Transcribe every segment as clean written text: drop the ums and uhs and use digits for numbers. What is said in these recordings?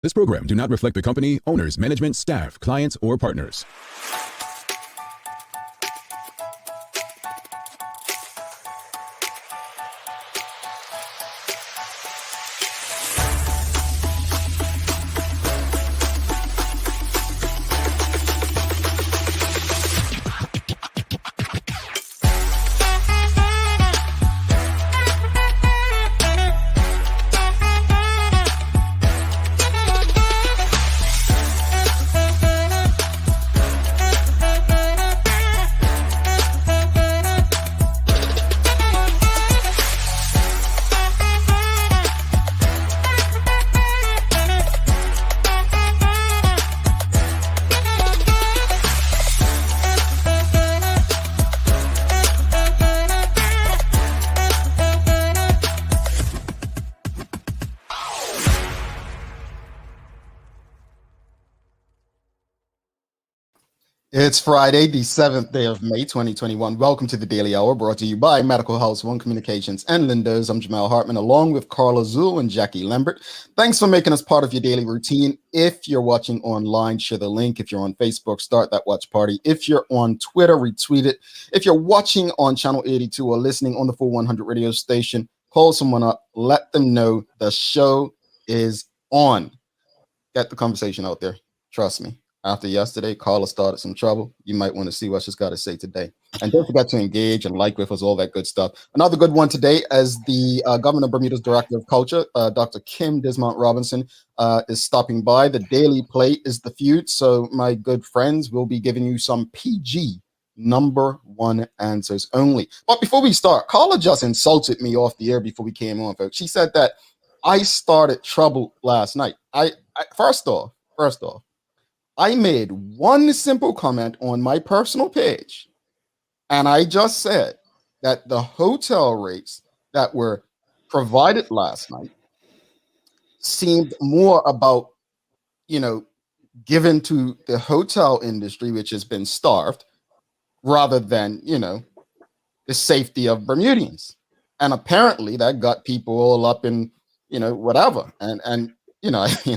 This program do not reflect the company, owners, management, staff, clients, or partners. It's Friday, the 7th day of May, 2021. Welcome to the Daily Hour, brought to you by Medical House One Communications and Linda's. I'm Jamal Hartman, along with Carla Zul and Jackie Lambert. Thanks for making us part of your daily routine. If you're watching online, share the link. If you're on Facebook, start that watch party. If you're on Twitter, retweet it. If you're watching on Channel 82 or listening on the Full 100 radio station, call someone up. Let them know the show is on. Get the conversation out there. Trust me. After yesterday, Carla started some trouble. You might want to see what she's got to say today. And don't forget to engage and like with us, all that good stuff. Another good one today, as the Governor of Bermuda's Director of Culture, Dr. Kim Dismont-Robinson, is stopping by. The Daily Plate is the feud. So my good friends will be giving you some PG #1 answers only. But before we start, Carla just insulted me off the air before we came on, folks. She said that I started trouble last night. First off, I made one simple comment on my personal page, and I just said that the hotel rates that were provided last night seemed more about, given to the hotel industry, which has been starved, rather than, the safety of Bermudians. And apparently that got people all up in, whatever. And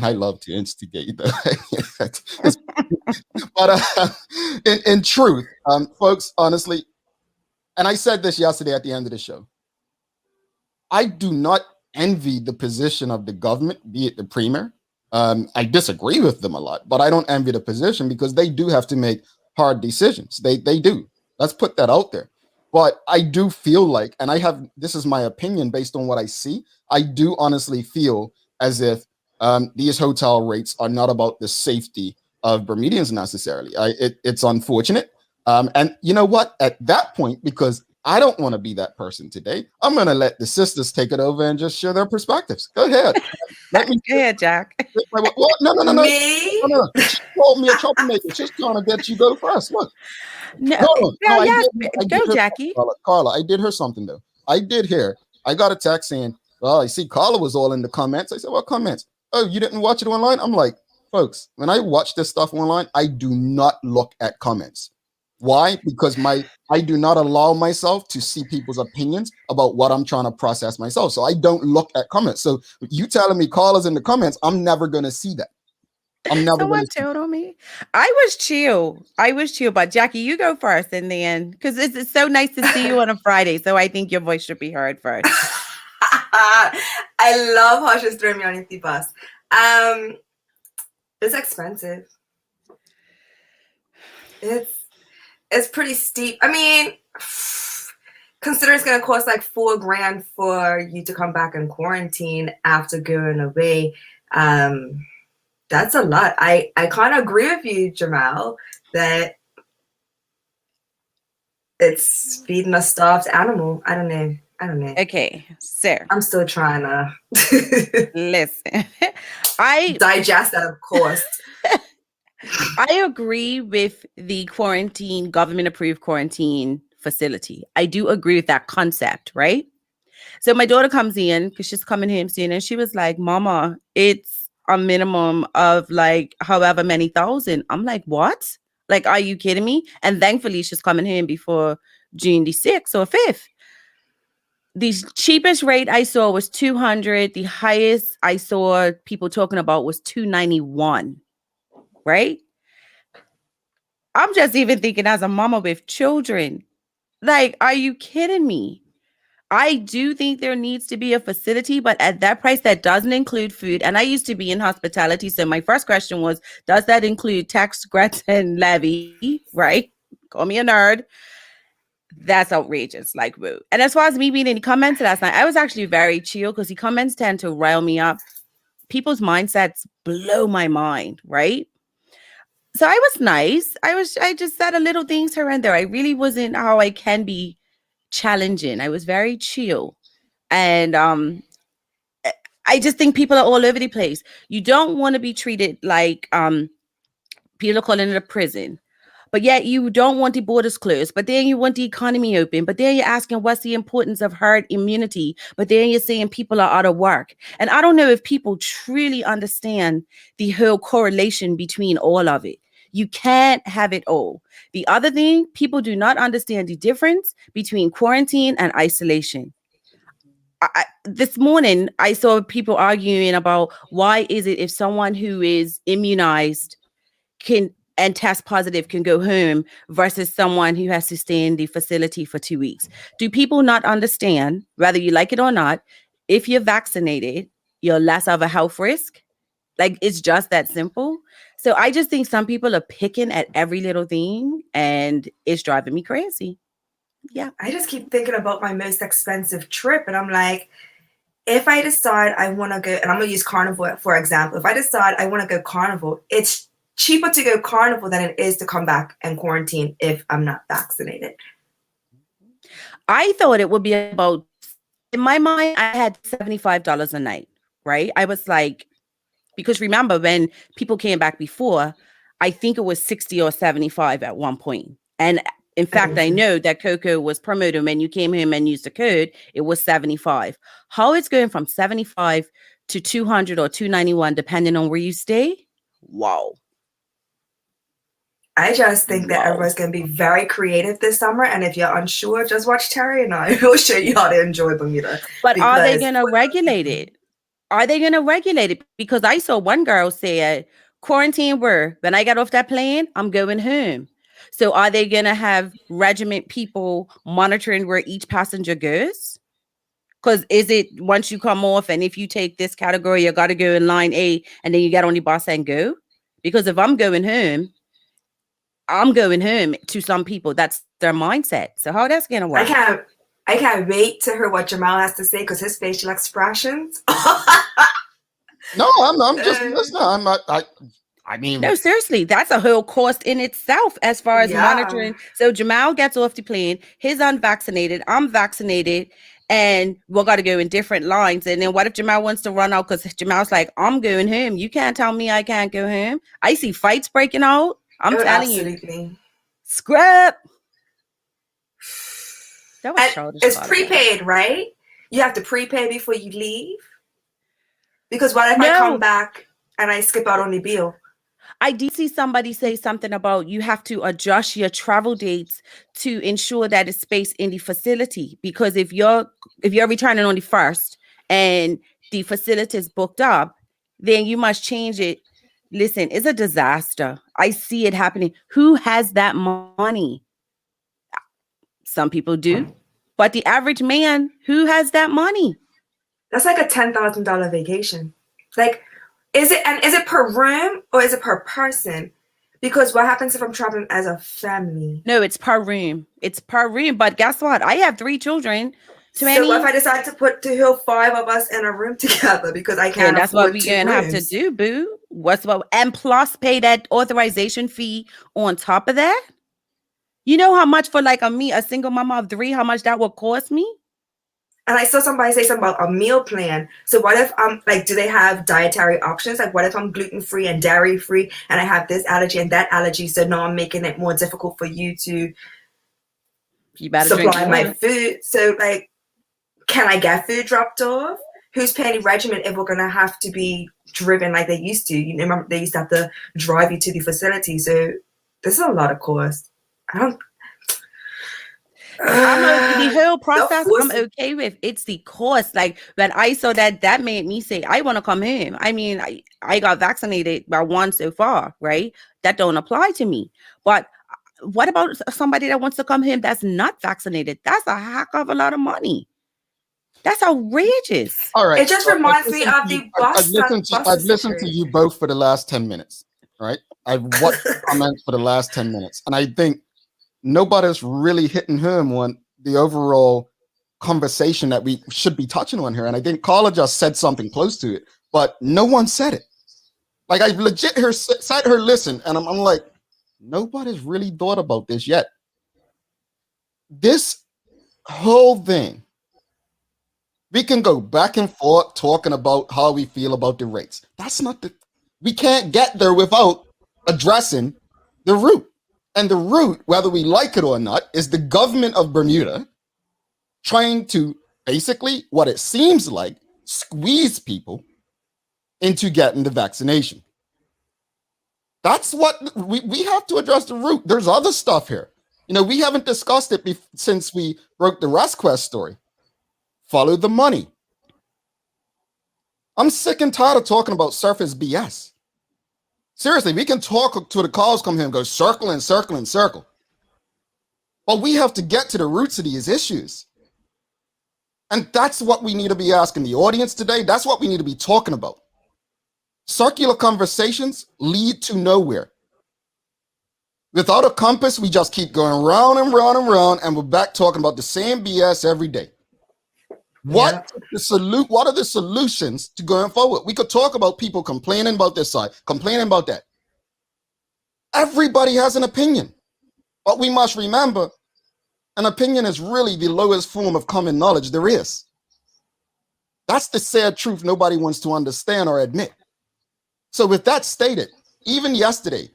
I love to instigate that. But in truth, folks, honestly, and I said this yesterday at the end of the show, I do not envy the position of the government, be it the premier. I disagree with them a lot, but I don't envy the position because they do have to make hard decisions. They do. Let's put that out there. But I do feel like, and this is my opinion based on what I see, I do honestly feel as if these hotel rates are not about the safety of Bermudians necessarily. It's unfortunate. And you know what? At that point, because I don't want to be that person today, I'm going to let the sisters take it over and just share their perspectives. Go ahead. Go ahead, Jack. No. Me? No. She called me a troublemaker. She's trying to get you go first. Look. Go, Jackie. Carla, I did her something, though. I got a text saying, well, I see Carla was all in the comments. I said, what comments? Oh, you didn't watch it online? I'm like, folks, when I watch this stuff online, I do not look at comments. Why? Because I do not allow myself to see people's opinions about what I'm trying to process myself. So I don't look at comments. So you telling me Carla's in the comments, I'm never going to see that. I'm never going to chilled on me. I was chill, but Jackie, you go first in the end, because it's so nice to see you on a Friday. So I think your voice should be heard first. I love how she's throwing me on the bus. It's expensive. It's pretty steep. I mean, consider it's gonna cost like $4,000 for you to come back and quarantine after going away. That's a lot. I kind of agree with you, Jamal, that it's feeding a starved animal. I don't know. Okay, so I'm still trying to listen. I digest that, of course. I agree with the government-approved quarantine facility. I do agree with that concept, right? So my daughter comes in because she's coming home soon, and she was like, "Mama, it's a minimum of like however many thousand." I'm like, "What? Like, are you kidding me?" And thankfully, she's coming home before June the 6th or 5th. The cheapest rate I saw was 200. The highest I saw people talking about was 291. Right? I'm just even thinking as a mama with children, like, are you kidding me? I do think there needs to be a facility, but at that price, that doesn't include food. And I used to be in hospitality. So my first question was, does that include tax, grants, and levy? Right? Call me a nerd. That's outrageous, like, woo. And as far as me being in the comments last night, I was actually very chill because the comments tend to rile me up. People's mindsets blow my mind, right? So I was nice. I just said a little things here and there. I really wasn't how I can be challenging. I was very chill. And I just think people are all over the place. You don't want to be treated like people are calling it a prison. But yet you don't want the borders closed, but then you want the economy open. But then you're asking what's the importance of herd immunity. But then you're saying people are out of work. And I don't know if people truly understand the whole correlation between all of it. You can't have it all. The other thing, people do not understand the difference between quarantine and isolation. This morning, I saw people arguing about why is it if someone who is immunized and test positive can go home versus someone who has to stay in the facility for 2 weeks. Do people not understand, whether you like it or not, if you're vaccinated, you're less of a health risk? Like, it's just that simple. So I just think some people are picking at every little thing, and it's driving me crazy. Yeah. I just keep thinking about my most expensive trip, and I'm like, if I decide I want to go, and I'm going to use Carnival for example, if I decide I want to go Carnival, it's cheaper to go Carnival than it is to come back and quarantine if I'm not vaccinated. I thought it would be about, in my mind, I had $75 a night, right? I was like, because remember when people came back before, I think it was 60 or 75 at one point. And in fact, I know that Coco was promoting when you came home and used the code, it was 75. How it's going from 75 to 200 or 291, depending on where you stay. Wow. I just think that everyone's going to be very creative this summer. And if you're unsure, just watch Terry and I. We'll show you how to enjoy Bermuda. But are they going to regulate it? Are they going to regulate it? Because I saw one girl say, quarantine where? When I get off that plane, I'm going home. So are they going to have regiment people monitoring where each passenger goes? Because is it once you come off and if you take this category, you got to go in line A and then you get on the bus and go? Because if I'm going home to some people. That's their mindset. So how that's going to work? I can't wait to hear what Jamal has to say because his facial expressions. No, I'm just listening. I'm not. I mean, no, seriously, that's a whole cost in itself as far as monitoring. So Jamal gets off the plane. He's unvaccinated. I'm vaccinated. And we're got to go in different lines. And then what if Jamal wants to run out because Jamal's like, I'm going home. You can't tell me I can't go home. I see fights breaking out. I'm telling you. Scrap. That was childish. It's prepaid, right? You have to prepay before you leave. Because what if I come back and I skip out on the bill? I did see somebody say something about you have to adjust your travel dates to ensure that it's space in the facility. Because if you're returning on the 1st and the facility is booked up, then you must change it. Listen, it's a disaster. I see it happening. Who has that money? Some people do. But the average man, who has that money? That's like a $10,000 vacation. Like, is it per room or is it per person? Because what happens if I'm traveling as a family? No, it's per room. It's per room. But guess what? I have 3 children. So what if I decide to put 5 of us in a room together because I can't? And that's what we're gonna have to do, boo. And plus pay that authorization fee on top of that. You know how much for like a single mama of 3, how much that will cost me? And I saw somebody say something about a meal plan. So what if do they have dietary options? Like what if I'm gluten-free and dairy-free and I have this allergy and that allergy? So now I'm making it more difficult for you to supply my food. So like, can I get food dropped off? Who's paying the regiment if we're going to have to be driven like they used to? You know, remember they used to have to drive you to the facility. So this is a lot of cost. The whole process I'm forcing- okay with. It's the cost. Like when I saw that made me say I want to come home. I mean, I got vaccinated by one so far, right? That don't apply to me. But what about somebody that wants to come home that's not vaccinated? That's a heck of a lot of money. That's outrageous. All right. It just so reminds me of the I've listened to situation. you both for the last 10 minutes, right? I've watched comments for the last 10 minutes, and I think nobody's really hitting home on the overall conversation that we should be touching on here. And I think Carla just said something close to it, but no one said it. Like I legit sat her listen, and I'm like, nobody's really thought about this yet. This whole thing, we can go back and forth talking about how we feel about the rates. We can't get there without addressing the root. And the root, whether we like it or not, is the government of Bermuda trying to basically, what it seems like, squeeze people into getting the vaccination. That's what we have to address the root. There's other stuff here. We haven't discussed it since we broke the ResQuest story. Follow the money. I'm sick and tired of talking about surface BS. Seriously, we can talk till the calls come here and go circle and circle and circle. But we have to get to the roots of these issues. And that's what we need to be asking the audience today. That's what we need to be talking about. Circular conversations lead to nowhere. Without a compass, we just keep going round and round and round, and we're back talking about the same BS every day. What are the solutions to going forward? We could talk about people complaining about this side, complaining about that. Everybody has an opinion, but we must remember an opinion is really the lowest form of common knowledge there is. That's the sad truth nobody wants to understand or admit. So with that stated, even yesterday,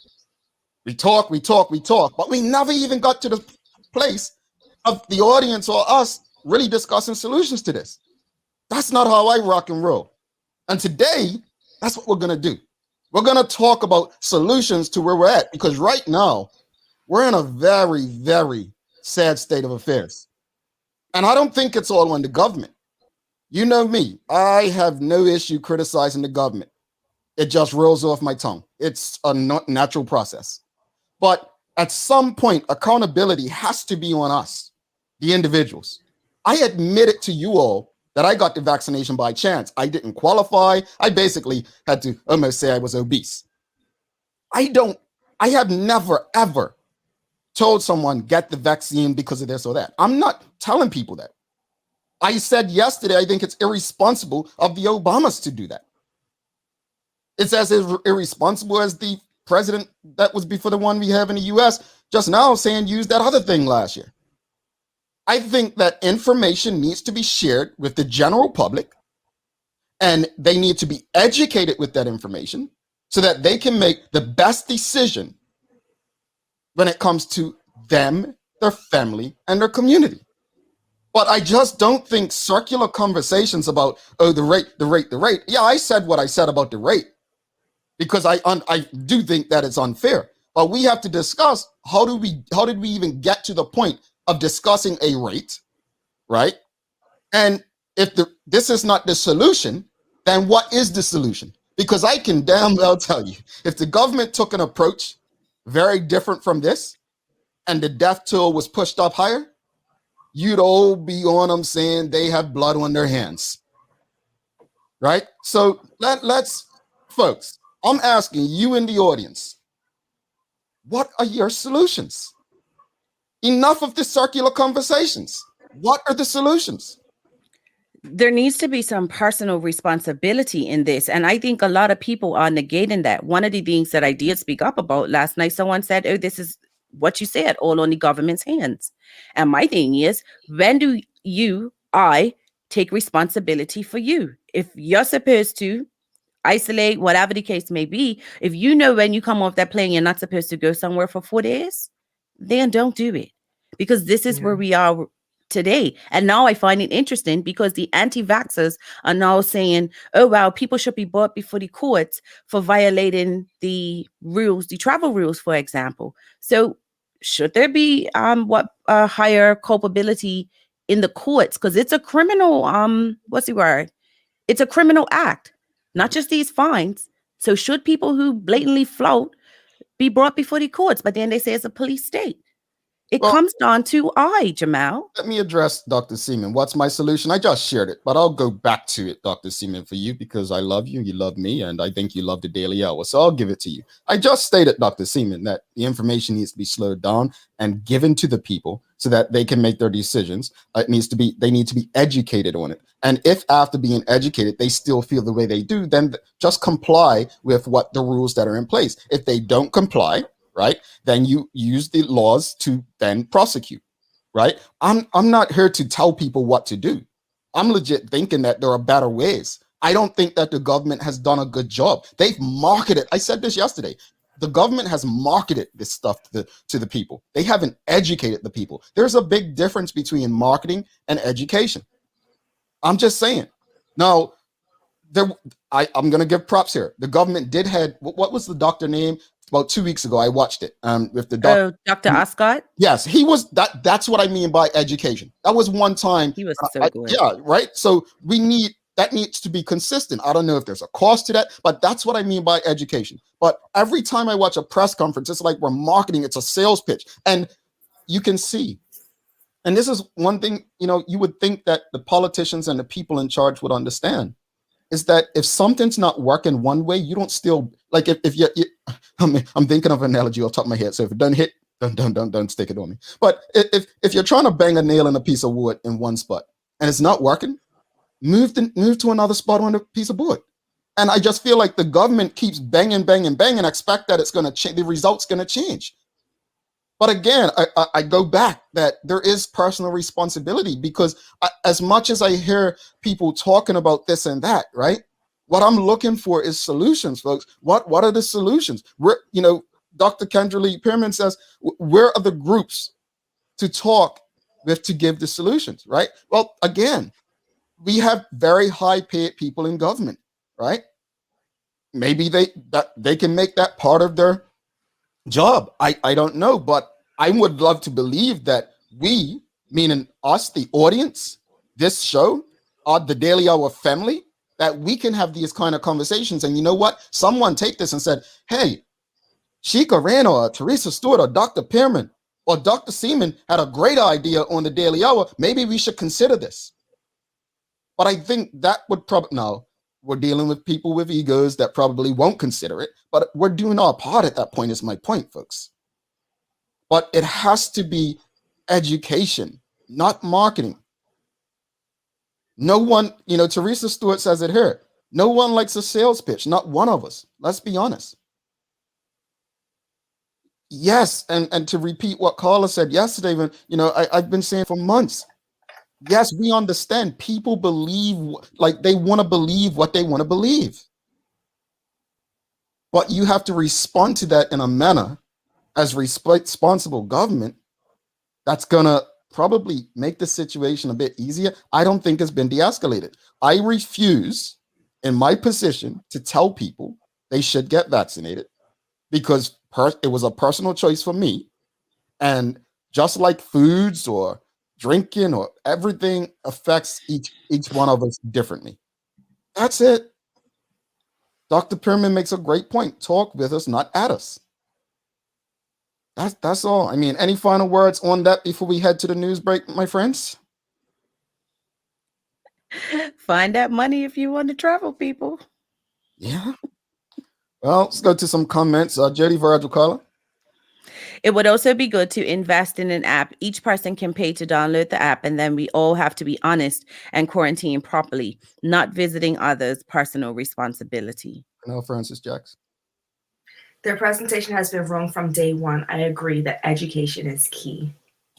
we talk, but we never even got to the place of the audience or us really discussing solutions to this. That's not how I rock and roll. And today, that's what we're going to do. We're going to talk about solutions to where we're at, because right now, we're in a very, very sad state of affairs. And I don't think it's all on the government. You know me, I have no issue criticizing the government. It just rolls off my tongue. It's a natural process. But at some point, accountability has to be on us, the individuals. I admitted to you all that I got the vaccination by chance. I didn't qualify. I basically had to almost say I was obese. I have never, ever told someone get the vaccine because of this or that. I'm not telling people that. I said yesterday, I think it's irresponsible of the Obamas to do that. It's as irresponsible as the president that was before the one we have in the US just now saying use that other thing last year. I think that information needs to be shared with the general public, and they need to be educated with that information so that they can make the best decision when it comes to them, their family, and their community. But I just don't think circular conversations about, the rate. Yeah, I said what I said about the rate because I do think that it's unfair. But we have to discuss how did we even get to the point of discussing a rate, right? And if this is not the solution, then what is the solution? Because I can damn well tell you, if the government took an approach very different from this, and the death toll was pushed up higher, you'd all be on them saying they have blood on their hands, right? So let's, folks, I'm asking you in the audience, what are your solutions? Enough of the circular conversations. What are the solutions? There needs to be some personal responsibility in this. And I think a lot of people are negating that. One of the things that I did speak up about last night, someone said, oh, this is what you said, all on the government's hands. And my thing is, when do I take responsibility for you? If you're supposed to isolate, whatever the case may be, if you know when you come off that plane, you're not supposed to go somewhere for 4 days, then don't do it. Because this is where we are today. And now I find it interesting because the anti-vaxxers are now saying, oh, wow, people should be brought before the courts for violating the rules, the travel rules, for example. So should there be a higher culpability in the courts because it's a criminal. What's the word? It's a criminal act, not just these fines. So should people who blatantly float be brought before the courts? But then they say it's a police state. It comes down to Jamal. Let me address Dr. Seaman. What's my solution? I just shared it, but I'll go back to it, Dr. Seaman, for you because I love you, you love me, and I think you love the Daily Hour. So I'll give it to you. I just stated, Dr. Seaman, that the information needs to be slowed down and given to the people so that they can make their decisions. They need to be educated on it. And if after being educated, they still feel the way they do, then just comply with what the rules that are in place. If they don't comply, right, then you use the laws to then prosecute. Right? I'm not here to tell people what to do. I'm legit thinking that there are better ways. I don't think that the government has done a good job. They've marketed. I said this yesterday. The government has marketed this stuff to the people. They haven't educated the people. There's a big difference between marketing and education. I'm just saying. Now, I'm going to give props here. The government did had, what was the doctor name? About 2 weeks ago, I watched it with the doctor. Dr. Oscott? Yes, he was that. That's what I mean by education. That was one time. He was so good. Yeah, right. So that needs to be consistent. I don't know if there's a cost to that, but that's what I mean by education. But every time I watch a press conference, it's like we're marketing. It's a sales pitch. And you can see, and this is one thing, you would think that the politicians and the people in charge would understand, is that if something's not working one way, you don't still, like if you I'm thinking of an analogy off the top of my head. So if it doesn't hit, don't stick it on me. But if you're trying to bang a nail in a piece of wood in one spot and it's not working, move to another spot on a piece of wood. And I just feel like the government keeps banging, and expect that it's going to change. The result's going to change. But again, I go back that there is personal responsibility because as much as I hear people talking about this and that, right? What I'm looking for is solutions, folks. What are the solutions? Dr. Kendra Lee Pearman says, where are the groups to talk with to give the solutions, right? Well, again, we have very high paid people in government, right? Maybe they can make that part of their job. I don't know, but I would love to believe that we, meaning us, the audience, this show, the Daily Hour family, that we can have these kind of conversations. And you know what? Someone take this and said, hey, Sheikah Rana or Teresa Stewart or Dr. Pearman or Dr. Seaman had a great idea on the Daily Hour. Maybe we should consider this. But I think that would probably, no, we're dealing with people with egos that probably won't consider it, but we're doing our part at that point is my point, folks. But it has to be education, not marketing. No one, Teresa Stewart says it here. No one likes a sales pitch, not one of us. Let's be honest. Yes, and to repeat what Carla said yesterday, when I've been saying for months. Yes, we understand. People believe, like they want to believe what they want to believe. But you have to respond to that in a manner as responsible government that's going to probably make the situation a bit easier. I don't think it's been de-escalated. I refuse in my position to tell people they should get vaccinated because it was a personal choice for me. And just like foods or drinking or everything affects each one of us differently. That's it. Dr. Pearman makes a great point. Talk with us, not at us. That's all. I mean, any final words on that before we head to the news break, my friends? Find that money if you want to travel, people. Yeah. Well, let's go to some comments. Jody, Virgil, Carla. It would also be good to invest in an app. Each person can pay to download the app, and then we all have to be honest and quarantine properly, not visiting others' personal responsibility. No, Francis Jacks. Their presentation has been wrong from day one. I agree that education is key.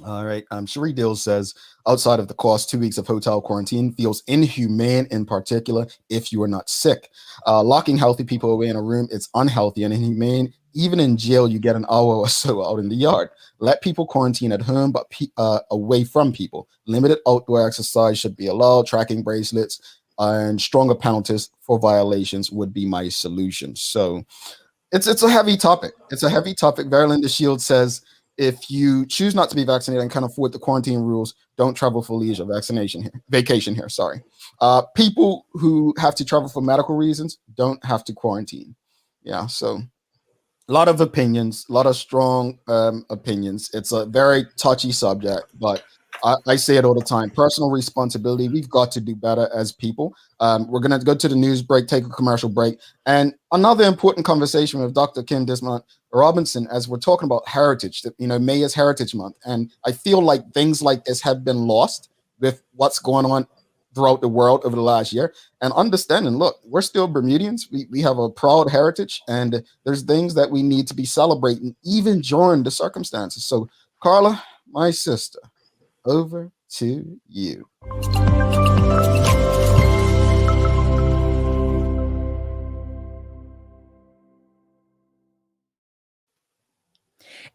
All right. Cherie Dills says, outside of the cost, 2 weeks of hotel quarantine feels inhumane, in particular if you are not sick. Locking healthy people away in a room, it's unhealthy and inhumane. Even in jail, you get an hour or so out in the yard. Let people quarantine at home, but away from people. Limited outdoor exercise should be allowed. Tracking bracelets and stronger penalties for violations would be my solution. So it's a heavy topic. It's a heavy topic. Verlinda Shield says, if you choose not to be vaccinated and can't afford the quarantine rules, don't travel for leisure, vacation here, sorry. People who have to travel for medical reasons don't have to quarantine. Yeah, so a lot of opinions, a lot of strong opinions. It's a very touchy subject, but I say it all the time. Personal responsibility. We've got to do better as people. We're going to go to the news break, take a commercial break, and another important conversation with Dr. Kim Dismont-Robinson as we're talking about heritage. May is Heritage Month, and I feel like things like this have been lost with what's going on throughout the world over the last year. And understanding, look, we're still Bermudians. We have a proud heritage, and there's things that we need to be celebrating even during the circumstances. So, Carla, my sister, over to you.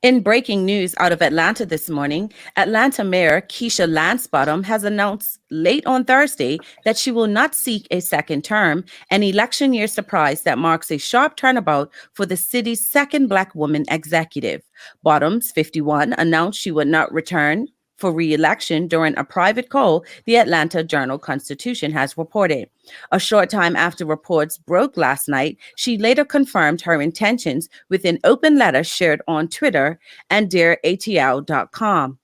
In breaking news out of Atlanta this morning, Atlanta Mayor Keisha Lance Bottom has announced late on Thursday that she will not seek a second term, an election year surprise that marks a sharp turnabout for the city's second Black woman executive. Bottoms, 51, announced she would not return for re-election during a private call, the Atlanta Journal-Constitution has reported. A short time after reports broke last night, she later confirmed her intentions with an open letter shared on Twitter and DearATL.com.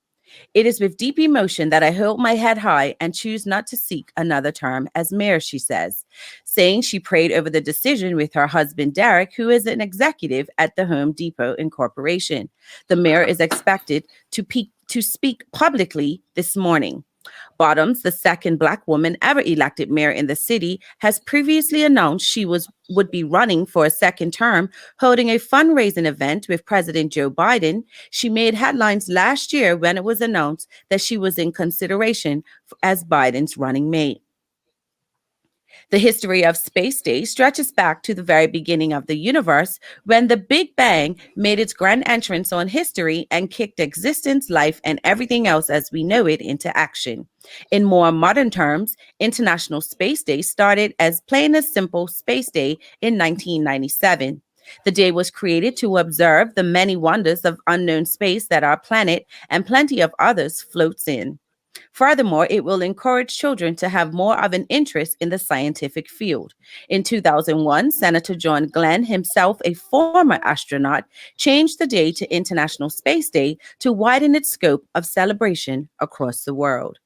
It is with deep emotion that I hold my head high and choose not to seek another term as mayor, she says, saying she prayed over the decision with her husband, Derek, who is an executive at the Home Depot Incorporation. The mayor is expected to speak publicly this morning. Bottoms, the second Black woman ever elected mayor in the city, has previously announced she would be running for a second term, holding a fundraising event with President Joe Biden. She made headlines last year when it was announced that she was in consideration as Biden's running mate. The history of Space Day stretches back to the very beginning of the universe, when the Big Bang made its grand entrance on history and kicked existence, life, and everything else as we know it into action. In more modern terms, International Space Day started as plain as simple Space Day in 1997. The day was created to observe the many wonders of unknown space that our planet and plenty of others floats in. Furthermore, it will encourage children to have more of an interest in the scientific field. In 2001, Senator John Glenn, himself a former astronaut, changed the day to International Space Day to widen its scope of celebration across the world.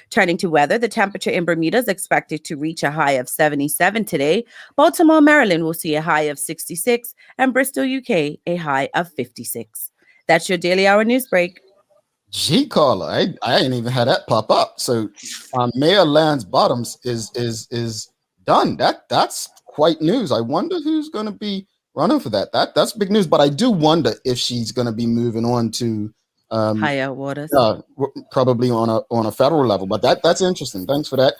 Turning to weather, the temperature in Bermuda is expected to reach a high of 77 today. Baltimore, Maryland will see a high of 66, and Bristol, UK, a high of 56. That's your Daily Hour news break. Gee, Carla, I ain't even had that pop up. So Mayor Lance Bottoms is done. That's quite news. I wonder who's going to be running for that. That's big news. But I do wonder if she's going to be moving on to higher waters, probably on a federal level. But that's interesting. Thanks for that.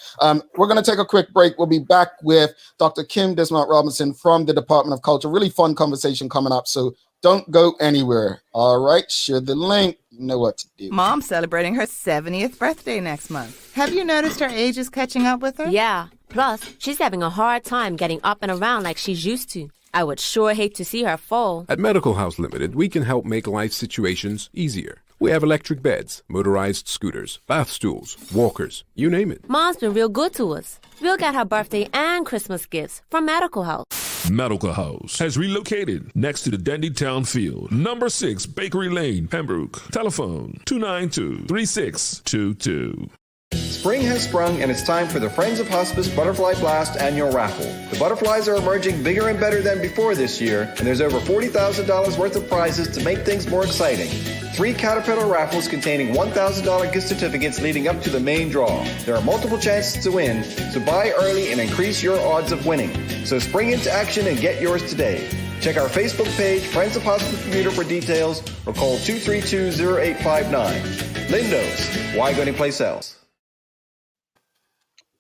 We're going to take a quick break. We'll be back with Dr. Kim Dismont-Robinson from the Department of Culture. Really fun conversation coming up. So don't go anywhere. All right, share the link. You know what to do. Mom's celebrating her 70th birthday next month. Have you noticed her age is catching up with her? Yeah. Plus, she's having a hard time getting up and around like she's used to. I would sure hate to see her fall. At Medical House Limited, we can help make life situations easier. We have electric beds, motorized scooters, bath stools, walkers, you name it. Mom's been real good to us. We'll get her birthday and Christmas gifts from Medical House. Medical House has relocated next to the Dendy Town Field. Number 6 Bakery Lane, Pembroke. Telephone 292-3622. Spring has sprung and it's time for the Friends of Hospice Butterfly Blast annual raffle. The butterflies are emerging bigger and better than before this year, and there's over $40,000 worth of prizes to make things more exciting. 3 Caterpillar raffles containing $1,000 gift certificates leading up to the main draw. There are multiple chances to win, so buy early and increase your odds of winning. So spring into action and get yours today. Check our Facebook page, Friends of Hospice Bermuda, for details, or call 232-0859. Lindos, why go anyplace else?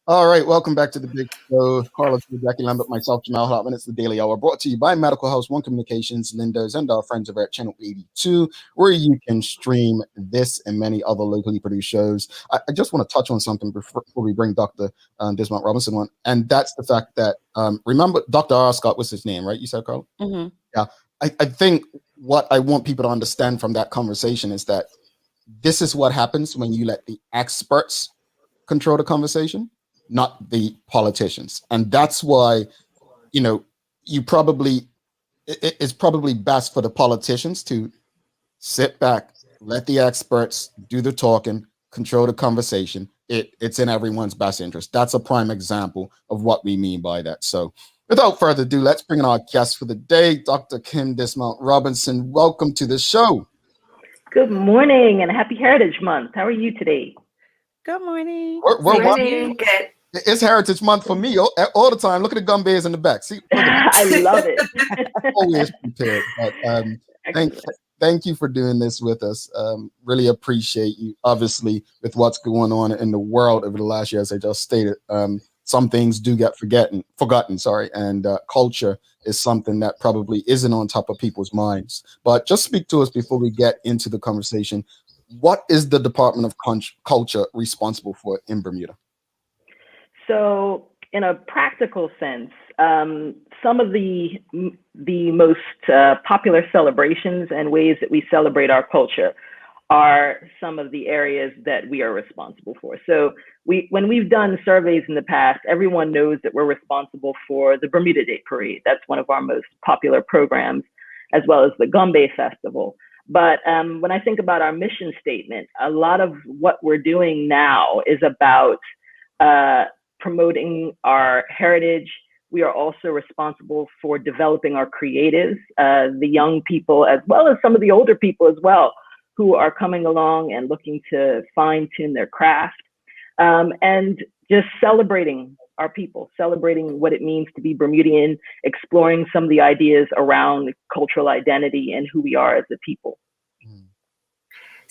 All right, welcome back to the big show. Carlos, Jackie Lambert, myself, Shamow Hartman. It's the Daily Hour, brought to you by Medical House One Communications, Lindos, and our friends over at Channel 82, where you can stream this and many other locally produced shows. I just want to touch on something before we bring Dr. Dismont-Robinson on, and that's the fact that, remember, Dr. R. Scott was his name, right? You said, Carl? Mm-hmm. Yeah. I think what I want people to understand from that conversation is that this is what happens when you let the experts control the conversation, not the politicians. And that's why, you probably, it's probably best for the politicians to sit back, let the experts do the talking, control the conversation. It's in everyone's best interest. That's a prime example of what we mean by that. So without further ado, let's bring in our guest for the day, Dr. Kim Dismont-Robinson. Welcome to the show. Good morning and happy Heritage Month. How are you today? Good morning. We're good. It's Heritage Month for me all the time. Look at the gum bears in the back. See, I love it. Always prepared. But, thank you for doing this with us. Really appreciate you. Obviously, with what's going on in the world over the last year, as I just stated, some things do get forgotten. And culture is something that probably isn't on top of people's minds. But just speak to us before we get into the conversation. What is the Department of Culture responsible for in Bermuda? So, in a practical sense, some of the most popular celebrations and ways that we celebrate our culture are some of the areas that we are responsible for. So when we've done surveys in the past, everyone knows that we're responsible for the Bermuda Day Parade. That's one of our most popular programs, as well as the Gumbe Festival. But when I think about our mission statement, a lot of what we're doing now is about promoting our heritage. We are also responsible for developing our creatives, the young people, as well as some of the older people as well, who are coming along and looking to fine tune their craft, and just celebrating our people, celebrating what it means to be Bermudian, exploring some of the ideas around cultural identity and who we are as a people.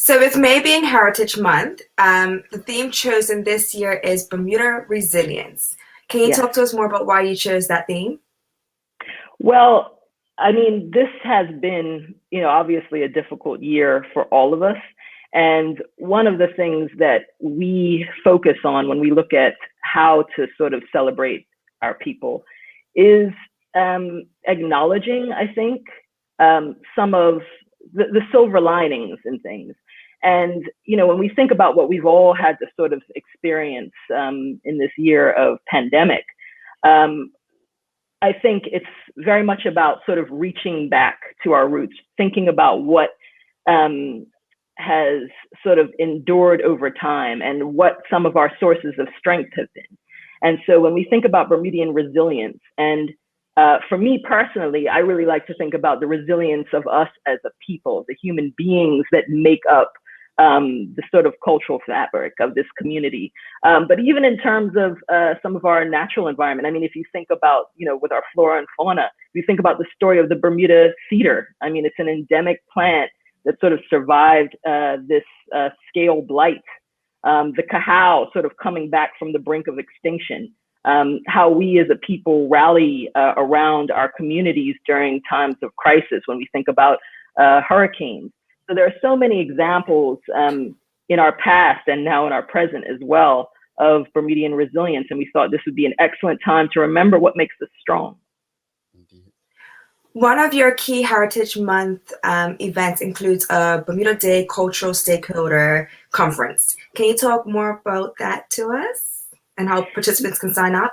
So with May being Heritage Month, the theme chosen this year is Bermuda Resilience. Can you talk to us more about why you chose that theme? Well, I mean, this has been, obviously a difficult year for all of us. And one of the things that we focus on when we look at how to sort of celebrate our people is acknowledging, I think, some of the silver linings and things. And, when we think about what we've all had to sort of experience in this year of pandemic, I think it's very much about sort of reaching back to our roots, thinking about what has sort of endured over time and what some of our sources of strength have been. And so when we think about Bermudian resilience, and for me personally, I really like to think about the resilience of us as a people, the human beings that make up the sort of cultural fabric of this community. But even in terms of some of our natural environment, I mean, if you think about, with our flora and fauna, if you think about the story of the Bermuda cedar, I mean, it's an endemic plant that sort of survived this scale blight, the cacao sort of coming back from the brink of extinction, how we as a people rally around our communities during times of crisis when we think about hurricanes. So there are so many examples in our past and now in our present as well of Bermudian resilience. And we thought this would be an excellent time to remember what makes us strong. One of your key Heritage Month events includes a Bermuda Day Cultural Stakeholder Conference. Can you talk more about that to us and how participants can sign up?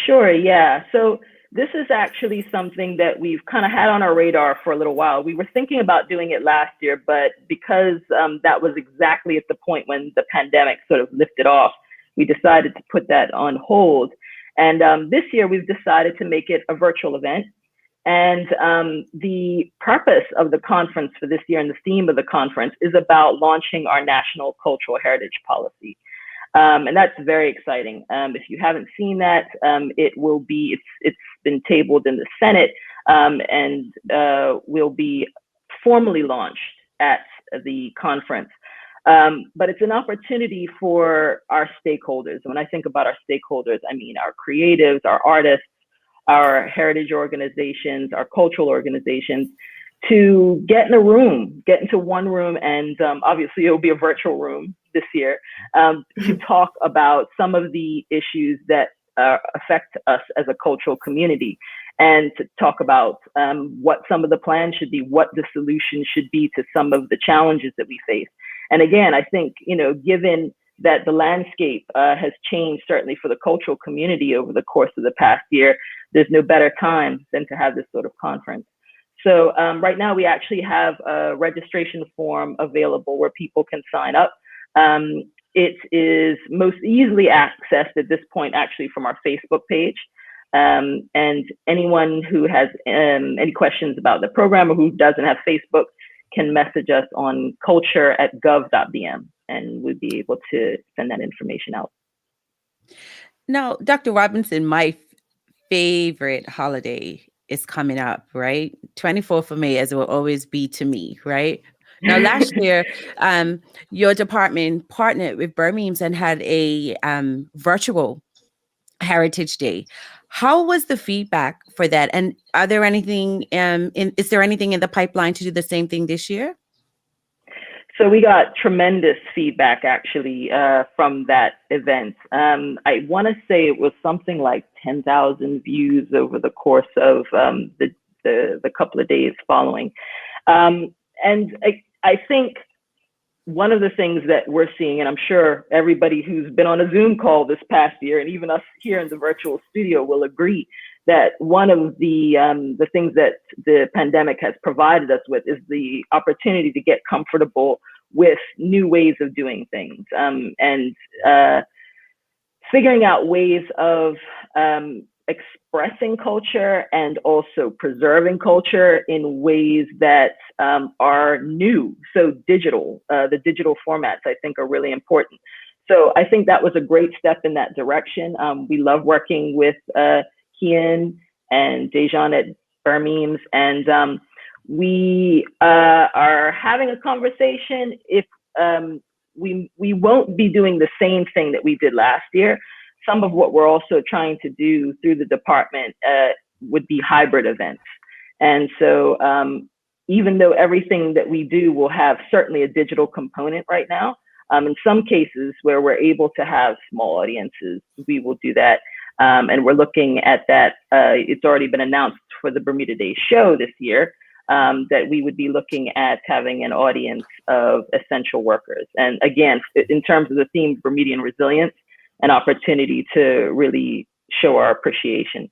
Sure, yeah. So this is actually something that we've kind of had on our radar for a little while. We were thinking about doing it last year, but because that was exactly at the point when the pandemic sort of lifted off, we decided to put that on hold. And this year we've decided to make it a virtual event. And the purpose of the conference for this year and the theme of the conference is about launching our National Cultural Heritage Policy. And that's very exciting. If you haven't seen that, it's been tabled in the Senate and will be formally launched at the conference. But it's an opportunity for our stakeholders. When I think about our stakeholders, I mean our creatives, our artists, our heritage organizations, our cultural organizations, to get into one room, and obviously it will be a virtual room this year, to talk about some of the issues that affect us as a cultural community. and to talk about what some of the plans should be, what the solution should be to some of the challenges that we face. And again, I think, given that the landscape has changed, certainly for the cultural community over the course of the past year, there's no better time than to have this sort of conference. So right now we actually have a registration form available where people can sign up. It is most easily accessed at this point actually from our Facebook page. And anyone who has any questions about the program or who doesn't have Facebook can message us on culture@gov.bm, and we'll be able to send that information out. Now, Dr. Robinson, my favorite holiday is coming up, right? 24th of May, as it will always be to me, right? Now, last year, your department partnered with Birmingham and had a virtual Heritage Day. How was the feedback for that? And are there anything is there anything in the pipeline to do the same thing this year? So we got tremendous feedback actually from that event. I want to say it was something like 10,000 views over the course of the couple of days following. And I think one of the things that we're seeing, and I'm sure everybody who's been on a Zoom call this past year, and even us here in the virtual studio will agree, that one of the things that the pandemic has provided us with is the opportunity to get comfortable with new ways of doing things, and figuring out ways of expressing culture and also preserving culture in ways that are new. So the digital formats I think are really important. So I think that was a great step in that direction. We love working with Kian and Dejan at Birmingham's, and we are having a conversation if we won't be doing the same thing that we did last year. Some of what we're also trying to do through the department would be hybrid events. And so even though everything that we do will have certainly a digital component right now, in some cases where we're able to have small audiences, we will do that. And we're looking at that. It's already been announced for the Bermuda Day show this year that we would be looking at having an audience of essential workers. And again, in terms of the theme, Bermudian resilience, an opportunity to really show our appreciation.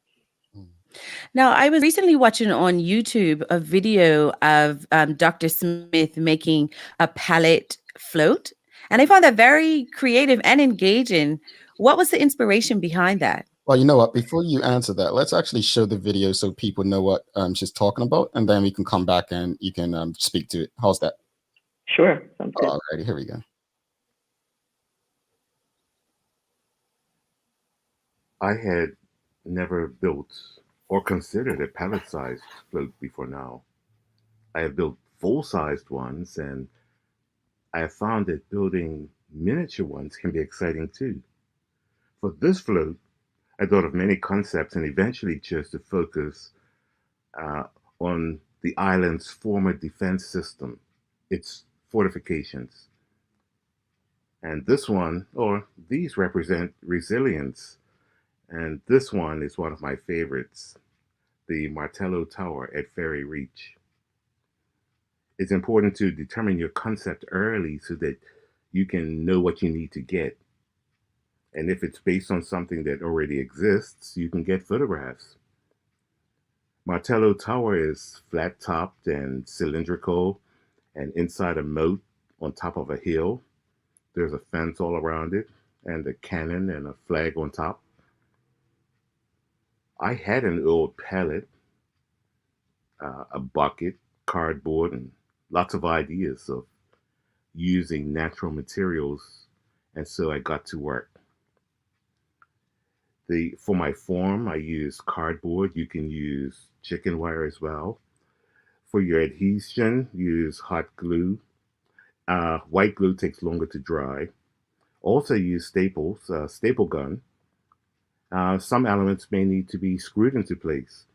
Now, I was recently watching on YouTube a video of Dr. Smith making a pallet float, and I found that very creative and engaging. What was the inspiration behind that? Well, you know what? Before you answer that, let's actually show the video so people know what she's talking about, and then we can come back and you can speak to it. How's that? Sure. Sounds good. All righty, here we go. I had never built or considered a pallet-sized float before now. I have built full-sized ones, and I have found that building miniature ones can be exciting too. For this float, I thought of many concepts and eventually chose to focus on the island's former defense system, its fortifications. And this one, or these represent resilience. And this one is one of my favorites, the Martello Tower at Ferry Reach. It's important to determine your concept early so that you can know what you need to get. And if it's based on something that already exists, you can get photographs. Martello Tower is flat-topped and cylindrical and inside a moat on top of a hill. There's a fence all around it and a cannon and a flag on top. I had an old pallet, a bucket, cardboard, and lots of ideas of using natural materials, and so I got to work. For my form, I use cardboard. You can use chicken wire as well. For your adhesion, use hot glue. White glue takes longer to dry. Also use staples, staple gun. Some elements may need to be screwed into place.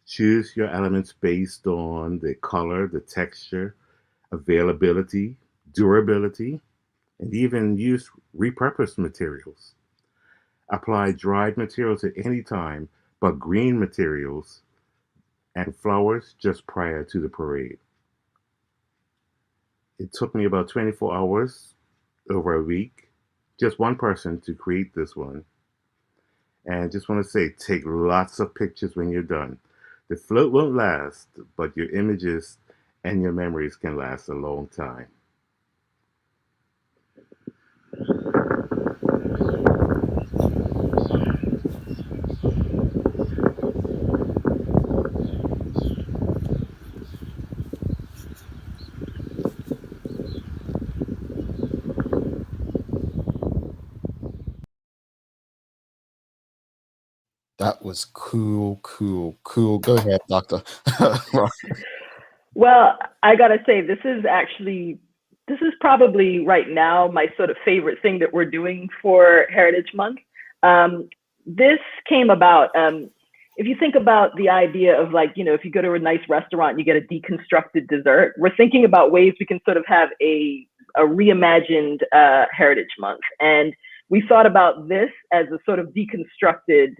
Choose your elements based on the color, the texture, availability, durability, and even use repurposed materials. Apply dried materials at any time but green materials and flowers just prior to the parade. It took me about 24 hours over a week, just one person to create this one. And just want to say, take lots of pictures when you're done. The float won't last, but your images and your memories can last a long time. That was cool. Go ahead, Doctor. Well, I gotta say, this is probably right now my sort of favorite thing that we're doing for Heritage Month. This came about, if you think about the idea of, like, you know, if you go to a nice restaurant, you get a deconstructed dessert. We're thinking about ways we can sort of have a reimagined Heritage Month. And we thought about this as a sort of deconstructed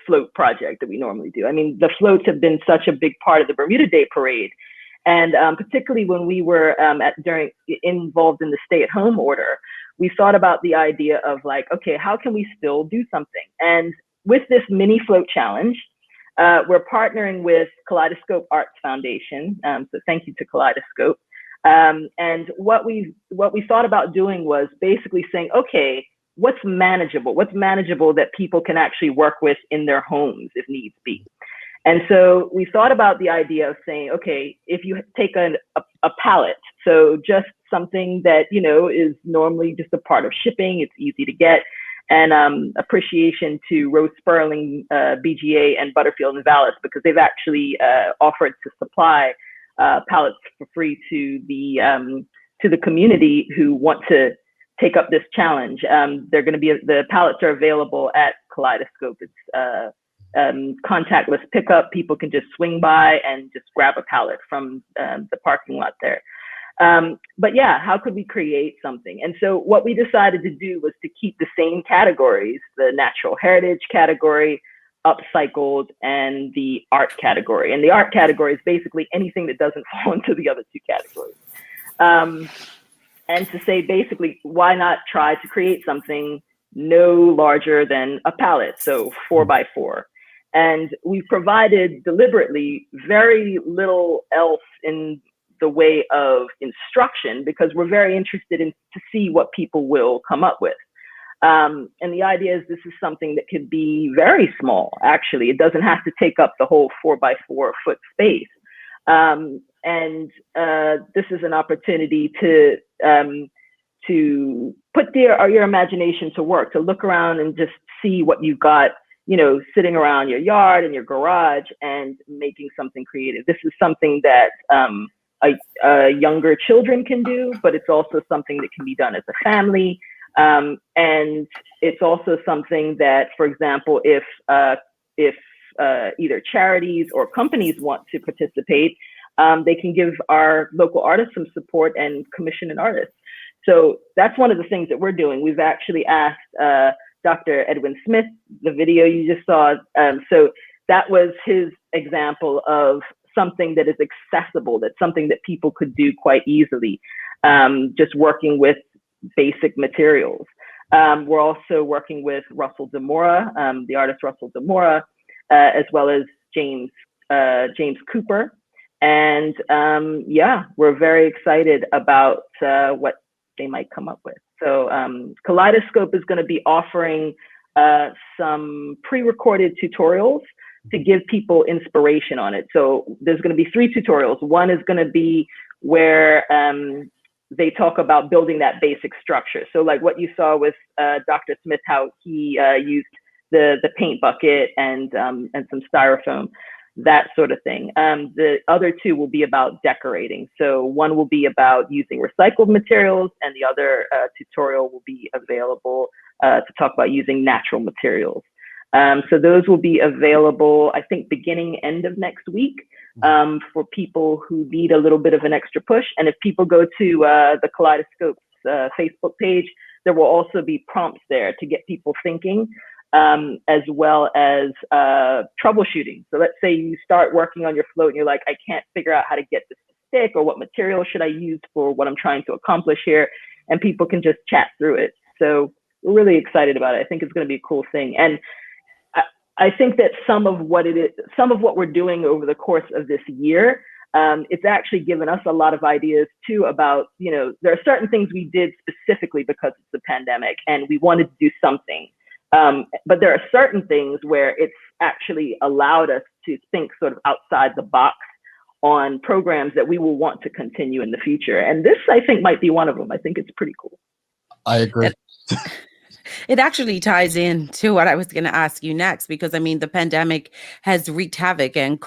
float project that we normally do. I mean, the floats have been such a big part of the Bermuda Day Parade. And particularly when we were involved in the stay-at-home order, we thought about the idea of, like, okay, how can we still do something? And with this mini float challenge, we're partnering with Kaleidoscope Arts Foundation. So thank you to Kaleidoscope. And what we thought about doing was basically saying, okay, what's manageable that people can actually work with in their homes if needs be. And so we thought about the idea of saying, okay, if you take a pallet, so just something that, you know, is normally just a part of shipping, it's easy to get, and appreciation to Rose Sperling, BGA, and Butterfield and Vallis, because they've actually offered to supply pallets for free to the community who want to take up this challenge. The pallets are available at Kaleidoscope. It's contactless pickup. People can just swing by and just grab a pallet from the parking lot there. But yeah, how could we create something? And so what we decided to do was to keep the same categories, the natural heritage category, upcycled, and the art category. And the art category is basically anything that doesn't fall into the other two categories. And to say, basically, why not try to create something no larger than a pallet, so 4x4. And we provided deliberately very little else in the way of instruction, because we're very interested to see what people will come up with. And the idea is this is something that could be very small, actually. It doesn't have to take up the whole 4x4 foot space. And this is an opportunity to put your imagination to work, to look around and just see what you've got, you know, sitting around your yard and your garage and making something creative. This is something that younger children can do, but it's also something that can be done as a family. And it's also something that, for example, if either charities or companies want to participate, they can give our local artists some support and commission an artist. So that's one of the things that we're doing. We've actually asked Dr. Edwin Smith, the video you just saw. So that was his example of something that is accessible, that's something that people could do quite easily, just working with basic materials. We're also working with Russell Demora, the artist Russell Demora, as well as James Cooper. And yeah, we're very excited about what they might come up with. So Kaleidoscope is going to be offering some pre-recorded tutorials to give people inspiration on it. So there's going to be 3 tutorials. One is going to be where they talk about building that basic structure. So like what you saw with Dr. Smith, how he used the paint bucket and some styrofoam, that sort of thing. The other 2 will be about decorating. So one will be about using recycled materials, and the other tutorial will be available to talk about using natural materials. So those will be available, I think, end of next week for people who need a little bit of an extra push. And if people go to the Kaleidoscope's Facebook page, there will also be prompts there to get people thinking as well as troubleshooting. So let's say you start working on your float and you're like, I can't figure out how to get this to stick, or what material should I use for what I'm trying to accomplish here, and people can just chat through it. So we're really excited about it. I think it's going to be a cool thing. And I think that some of what we're doing over the course of this year, it's actually given us a lot of ideas too about, there are certain things we did specifically because it's the pandemic and we wanted to do something. But there are certain things where it's actually allowed us to think sort of outside the box on programs that we will want to continue in the future. And this, I think, might be one of them. I think it's pretty cool. I agree. It actually ties in to what I was going to ask you next, because I mean, the pandemic has wreaked havoc and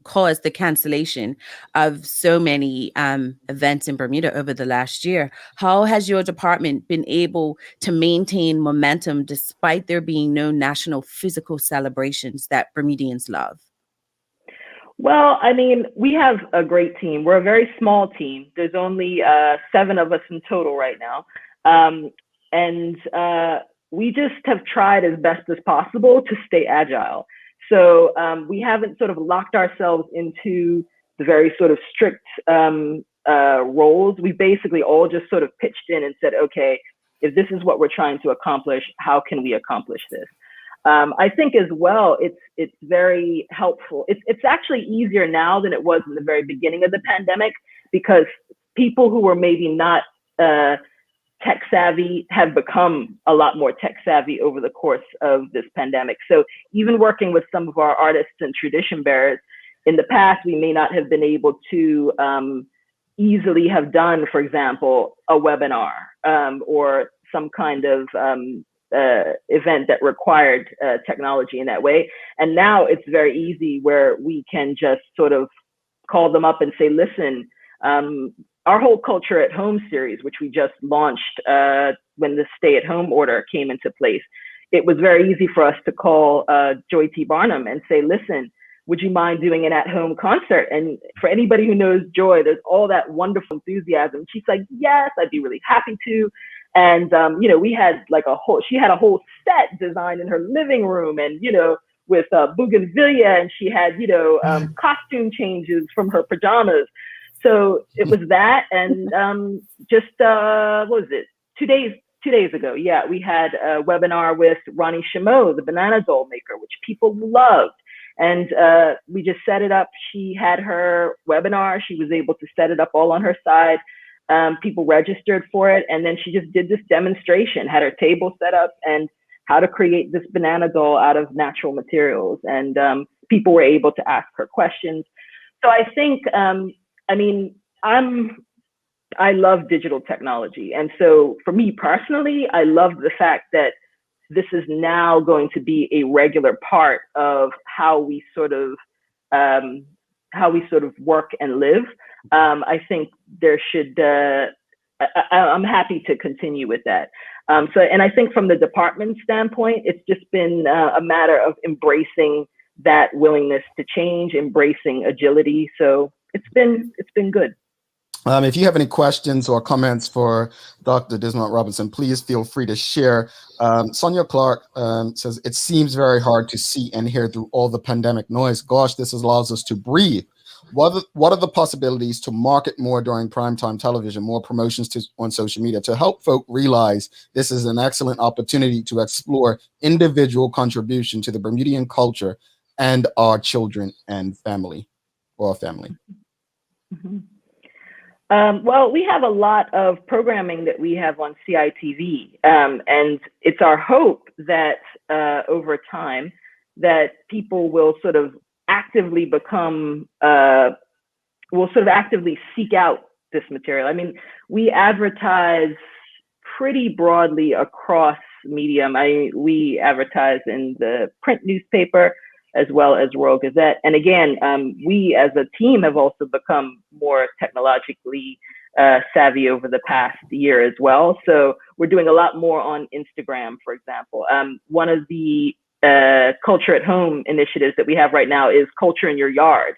caused the cancellation of so many events in Bermuda over the last year. How has your department been able to maintain momentum despite there being no national physical celebrations that Bermudians love? Well, I mean, we have a great team. We're a very small team. There's only 7 of us in total right now. And we just have tried as best as possible to stay agile. So we haven't sort of locked ourselves into the very sort of strict roles. We basically all just sort of pitched in and said, okay, if this is what we're trying to accomplish, how can we accomplish this? I think as well, it's very helpful. It's actually easier now than it was in the very beginning of the pandemic, because people who were maybe not tech savvy have become a lot more tech savvy over the course of this pandemic. So even working with some of our artists and tradition bearers, in the past, we may not have been able to easily have done, for example, a webinar or some kind of event that required technology in that way. And now it's very easy where we can just sort of call them up and say, listen, our whole Culture at Home series, which we just launched when the stay-at-home order came into place, it was very easy for us to call Joy T. Barnum and say, listen, would you mind doing an at-home concert? And for anybody who knows Joy, there's all that wonderful enthusiasm. She's like, yes, I'd be really happy to. And, we had like she had a whole set designed in her living room and, with bougainvillea, and she had, costume changes from her pajamas. So it was that, and what was it? 2 days ago, yeah, we had a webinar with Ronnie Shamow, the banana doll maker, which people loved, and we just set it up. She had her webinar. She was able to set it up all on her side. People registered for it, and then she just did this demonstration, had her table set up, and how to create this banana doll out of natural materials, and people were able to ask her questions. So I think. I love digital technology. And so for me personally, I love the fact that this is now going to be a regular part of how we sort of work and live. I think there should, I'm happy to continue with that. And I think from the department standpoint, it's just been a matter of embracing that willingness to change, embracing agility. So it's been good. If you have any questions or comments for Dr. Dismont-Robinson, please feel free to share. Sonia Clark says, it seems very hard to see and hear through all the pandemic noise. Gosh, this allows us to breathe. What are the possibilities to market more during primetime television, more promotions on social media to help folk realize this is an excellent opportunity to explore individual contribution to the Bermudian culture and our children and family, or our family? Mm-hmm. Well, we have a lot of programming that we have on CITV, and it's our hope that over time that people will sort of actively actively seek out this material. I mean, we advertise pretty broadly across medium. We advertise in the print newspaper as well as Royal Gazette. And again, we as a team have also become more technologically savvy over the past year as well. So we're doing a lot more on Instagram, for example. One of the Culture at Home initiatives that we have right now is Culture in Your Yard.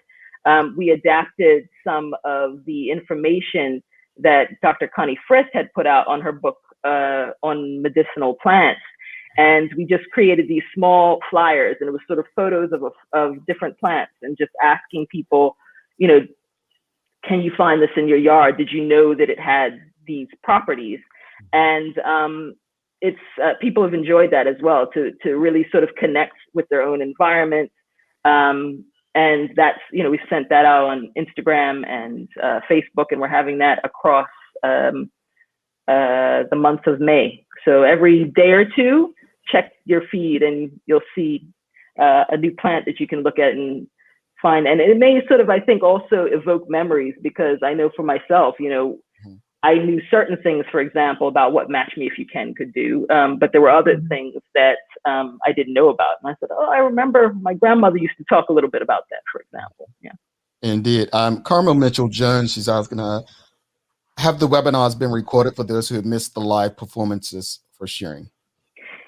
We adapted some of the information that Dr. Connie Frist had put out on her book on medicinal plants. And we just created these small flyers, and it was sort of photos of different plants, and just asking people, you know, can you find this in your yard? Did you know that it had these properties? And it's people have enjoyed that as well, to really sort of connect with their own environment. And that's, you know, we sent that out on Instagram and Facebook, and we're having that across the month of May. So every day or two, check your feed and you'll see a new plant that you can look at and find. And it may sort of, I think, also evoke memories, because I know for myself, you know, I knew certain things, for example, about what Match Me If You Can could do, but there were other things that I didn't know about. And I said, oh, I remember my grandmother used to talk a little bit about that, for example. Yeah. Indeed. Carmel Mitchell-Jones, she's asking, have the webinars been recorded for those who have missed the live performances for sharing?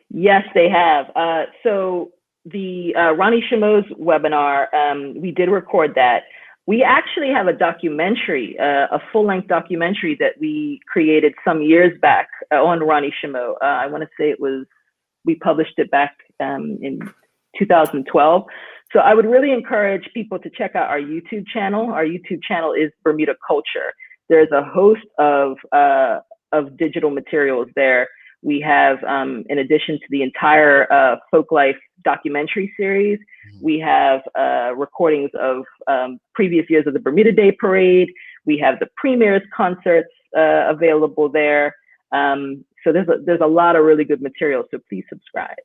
Yes, they have. So the Ronnie Shamow's webinar, we did record that. We actually have a documentary, a full-length documentary that we created some years back on Ronnie Shamow. I want to say we published it back in 2012. So I would really encourage people to check out our YouTube channel. Our YouTube channel is Bermuda Culture. There's a host of digital materials there. We have, in addition to the entire Folk Life documentary series, we have recordings of previous years of the Bermuda Day Parade. We have the premieres concerts available there. So there's a lot of really good material. So please subscribe.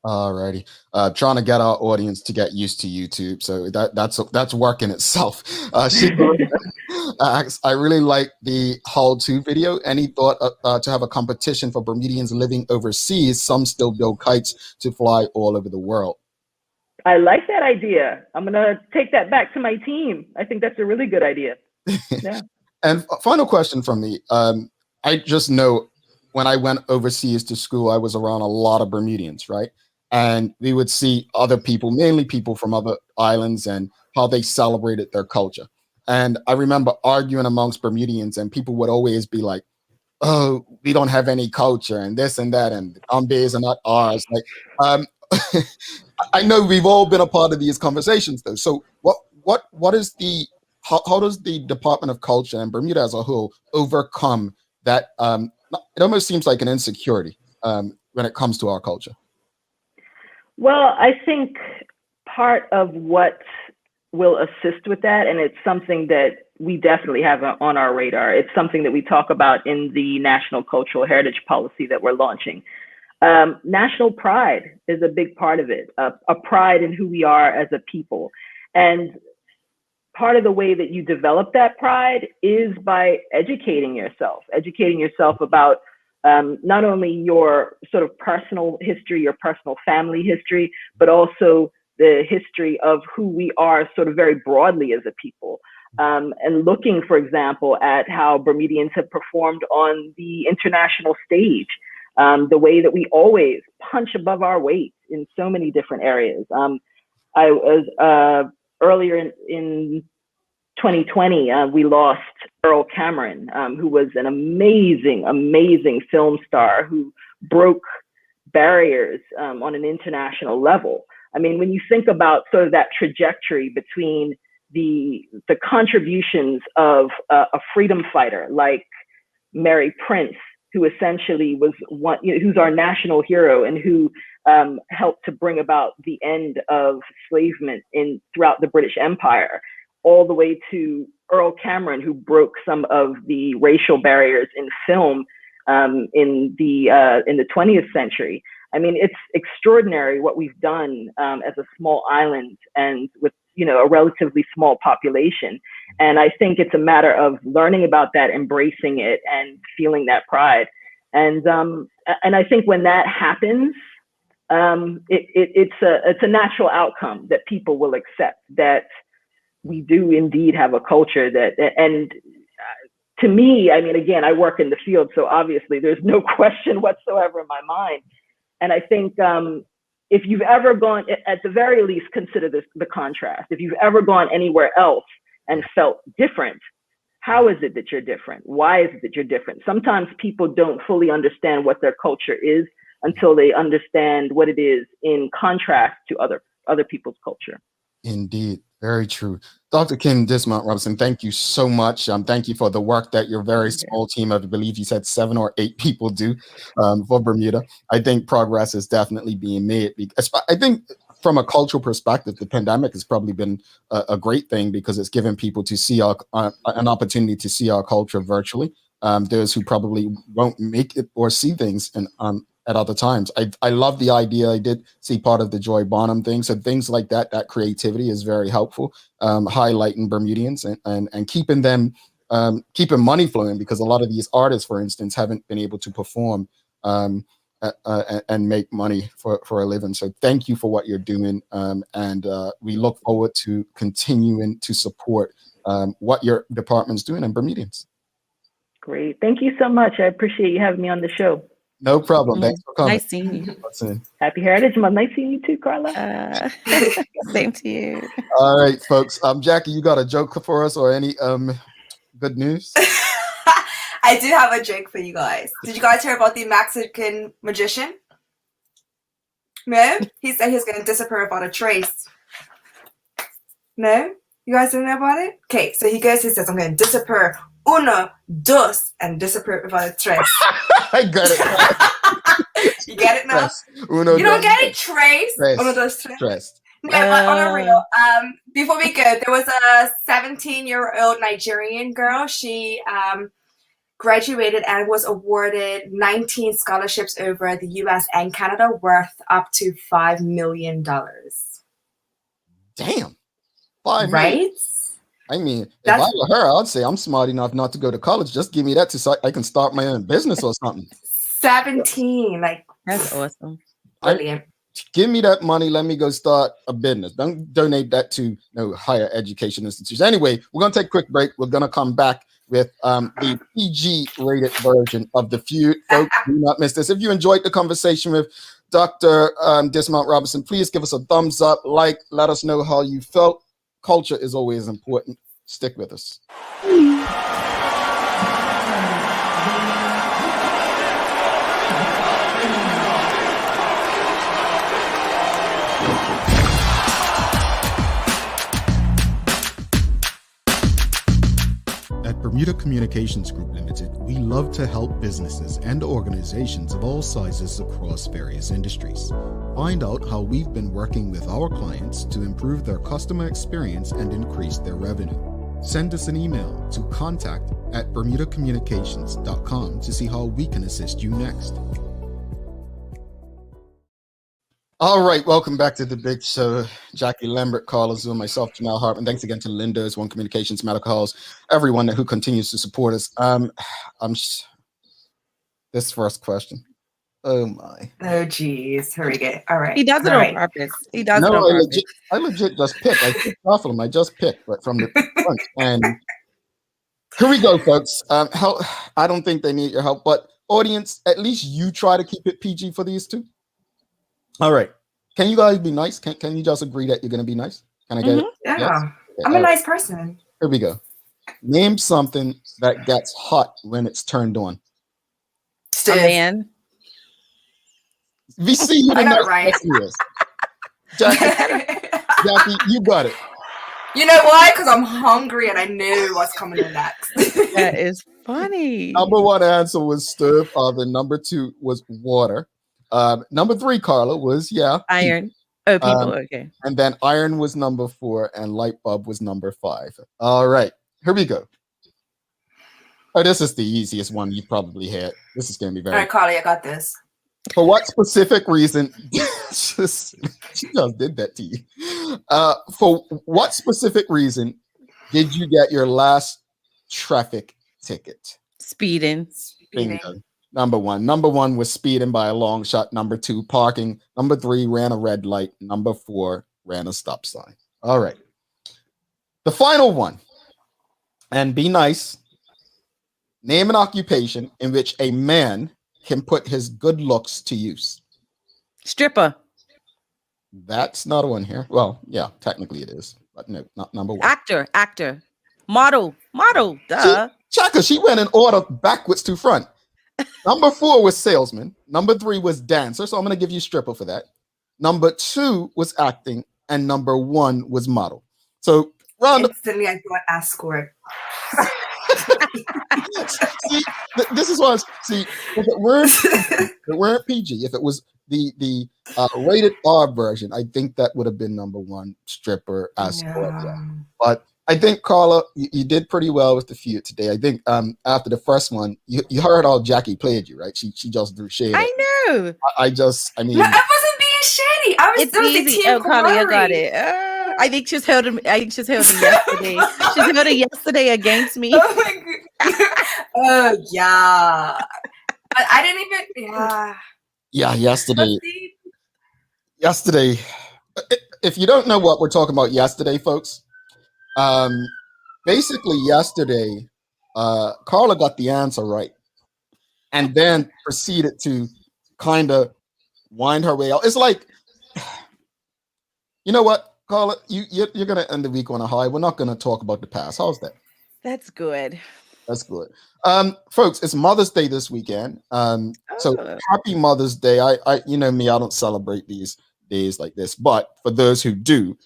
All righty. Trying to get our audience to get used to YouTube, so that's work in itself. I really like the how-to video. Any thought to have a competition for Bermudians living overseas? Some still build kites to fly all over the world. I like that idea. I'm gonna take that back to my team. I think that's a really good idea. Yeah. And final question from me. I just know when I went overseas to school, I was around a lot of Bermudians, right? And we would see other people, mainly people from other islands, and how they celebrated their culture. And I remember arguing amongst Bermudians, and people would always be like, oh, we don't have any culture, and this and that, and Ambe's are not ours. Like, I know we've all been a part of these conversations, though. So what is how does the Department of Culture and Bermuda as a whole overcome that? It almost seems like an insecurity when it comes to our culture. Well, I think part of what will assist with that, and it's something that we definitely have on our radar, it's something that we talk about in the National Cultural Heritage Policy that we're launching. National pride is a big part of it, a pride in who we are as a people. And part of the way that you develop that pride is by educating yourself about not only your sort of personal history, your personal family history, but also the history of who we are sort of very broadly as a people. And looking, for example, at how Bermudians have performed on the international stage, the way that we always punch above our weight in so many different areas. I was earlier in 2020, we lost Earl Cameron, who was an amazing film star who broke barriers on an international level. I mean, when you think about sort of that trajectory between the contributions of a freedom fighter like Mary Prince, who essentially was one, who's our national hero and who helped to bring about the end of enslavement throughout the British Empire, all the way to Earl Cameron, who broke some of the racial barriers in film in the 20th century. I mean, it's extraordinary what we've done as a small island and with a relatively small population. And I think it's a matter of learning about that, embracing it, and feeling that pride. And I think when that happens, it's a natural outcome that people will accept that we do indeed have a culture and to me, I mean, again, I work in the field, so obviously there's no question whatsoever in my mind. And I think if you've ever gone, at the very least, consider the contrast. If you've ever gone anywhere else and felt different, how is it that you're different? Why is it that you're different? Sometimes people don't fully understand what their culture is until they understand what it is in contrast to other people's culture. Indeed. Very true. Dr. Kim Dismont-Robinson, thank you so much. Thank you for the work that your very small team, I believe you said 7 or 8 people do for Bermuda. I think progress is definitely being made. I think from a cultural perspective, the pandemic has probably been a great thing because it's given people to see an opportunity to see our culture virtually. Those who probably won't make it or see things at other times. I love the idea. I did see part of the Joy Bonham thing. So things like that creativity is very helpful, highlighting Bermudians and keeping them, keeping money flowing, because a lot of these artists, for instance, haven't been able to perform and make money for a living. So thank you for what you're doing. And we look forward to continuing to support what your department's doing in Bermudians. Great. Thank you so much. I appreciate you having me on the show. No problem. Thanks for coming. Nice seeing you. Happy Heritage Month. Nice seeing you too, Carla. Same to you. All right, folks. Jackie, you got a joke for us or any good news? I do have a joke for you guys. Did you guys hear about the Mexican magician? No? He said he was going to disappear without a trace. No? You guys didn't know about it? Okay, so he says, I'm going to disappear. Uno, dos, and disappear without a trace. I got it. You get it now? Tres. Uno, you don't dos, get it? Trace? tres. Uno, dos, tres. Tres. No, but on a real, before we go, there was a 17-year-old Nigerian girl. She graduated and was awarded 19 scholarships over the US and Canada worth up to $5 million. Damn. $5 million. Right? I mean, if I were her, I'd say I'm smart enough not to go to college. Just give me that so I can start my own business or something. 17, like, that's awesome. Brilliant. Give me that money. Let me go start a business. Don't donate that to higher education institutions. Anyway, we're going to take a quick break. We're going to come back with the PG-rated version of The Feud. Folks, do not miss this. If you enjoyed the conversation with Dr. Dismont-Robinson, please give us a thumbs up, let us know how you felt. Culture is always important. Stick with us. At Bermuda Communications Group Limited, we love to help businesses and organizations of all sizes across various industries. Find out how we've been working with our clients to improve their customer experience and increase their revenue. Send us an email to contact@bermudacommunications.com to see how we can assist you next. All right, welcome back to the big show. Jackie Lambert, Carla Zoom, myself, Jamal Hartman. Thanks again to Linda's One Communications, Medical Halls, everyone who continues to support us. This first question. Oh my. Oh geez. Here we go. All right. He does it on purpose. He does it on purpose. I legit just picked. I picked off of them. I just picked right from the front. And here we go, folks. I don't think they need your help, but audience, at least you try to keep it PG for these two. All right. Can you guys be nice? Can you just agree that you're going to be nice? Can I get it? Yeah. Yes? I'm a nice person. Here we go. Name something that gets hot when it's turned on. A man. We see you I got it right. Jackie, you got it. You know why? Because I'm hungry and I knew what's coming in next. That is funny. Number one answer was stove oven. Number two was water. Number three, Carla, was iron. Oh, people. Okay. And then iron was number 4, and light bulb was number 5. All right, here we go. Oh, this is the easiest one you probably had. This is going to be very. All right, Carly, I got this. For what specific reason? She just did that to you. For what specific reason did you get your last traffic ticket? Speeding. Bingo. Number one was speeding by a long shot. Number 2, parking. Number 3, ran a red light. Number 4, ran a stop sign. All right. The final one. And be nice. Name an occupation in which a man can put his good looks to use. Stripper. That's not one here. Well, yeah, technically it is, but no, not number 1. Actor. Model. Duh. Chaka, she went in order backwards to front. Number 4 was salesman. Number 3 was dancer. So I'm going to give you stripper for that. Number 2 was acting. And number 1 was model. So instantly I thought escort. See, this is what if it weren't PG, if it was the rated R version, I think that would have been number 1, stripper, escort. Yeah. But I think, Carla, you did pretty well with the feud today. I think after the first one, you heard how Jackie played you, right? She just threw shade. I know. I No, I wasn't being shady. It's easy. Oh, Carla, you got it. I think she's held him. I think she's held him yesterday. She's held it yesterday against me. Oh my god. Oh yeah. But I didn't even. Yeah, yesterday. Yesterday. If you don't know what we're talking about yesterday, folks, basically yesterday, Carla got the answer right, and then proceeded to kind of wind her way out. It's like, you know what, Carla, you're going to end the week on a high. We're not going to talk about the past. How's that? That's good. That's good. Folks, it's Mother's Day this weekend. So happy Mother's Day. I you know me, I don't celebrate these days like this, but for those who do,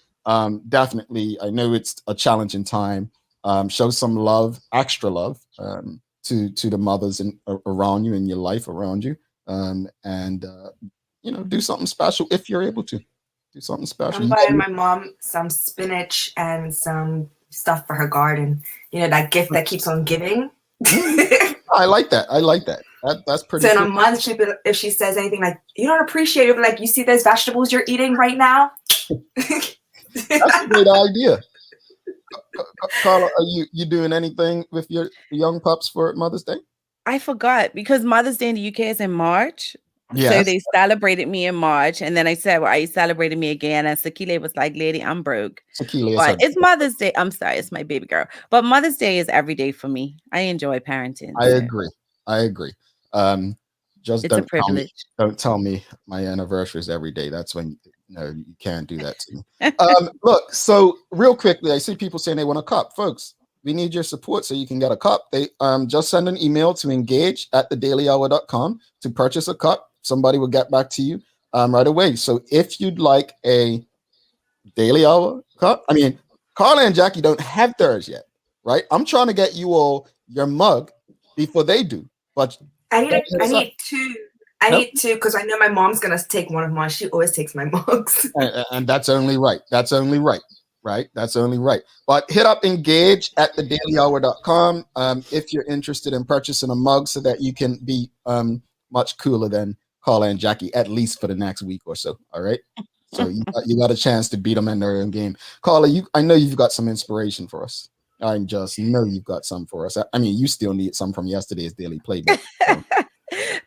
definitely, I know it's a challenging time. Show some love, extra love, to the mothers around you, in your life around you, and you know, do something special if you're able to. Do something special. I'm buying my mom some spinach and some stuff for her garden. You know, that gift that keeps on giving. I like that. I like that. That's pretty. So in cool. a month, if she says anything like, "You don't appreciate it," but like, "You see those vegetables you're eating right now?" That's a great idea. Carla, are you doing anything with your young pups for Mother's Day? I forgot because Mother's Day in the UK is in March. Yes. So they celebrated me in March. And then I said, well, are you celebrating me again? And Sakile was like, lady, I'm broke. Sakile, but it's Mother's Day. I'm sorry, it's my baby girl. But Mother's Day is every day for me. I enjoy parenting. I agree. Just it's a privilege. Don't tell me my anniversary is every day. That's when you can't do that to me. Look, so real quickly, I see people saying they want a cup. Folks, we need your support so you can get a cup. They just send an email to engage@thedailyhour.com to purchase a cup. Somebody will get back to you right away. So if you'd like a Daily Hour cup, I mean, Carla and Jackie don't have theirs yet, right? I'm trying to get you all your mug before they do. But I need two. I need two because I know my mom's gonna take one of mine. She always takes my mugs. And that's only right. That's only right. Right? That's only right. But hit up engage@thedailyhour.com if you're interested in purchasing a mug so that you can be much cooler than Carla and Jackie, at least for the next week or so. All right. So you got a chance to beat them in their own game. Carla, I know you've got some inspiration for us. I just know you've got some for us. I mean, you still need some from yesterday's Daily Playbook. So.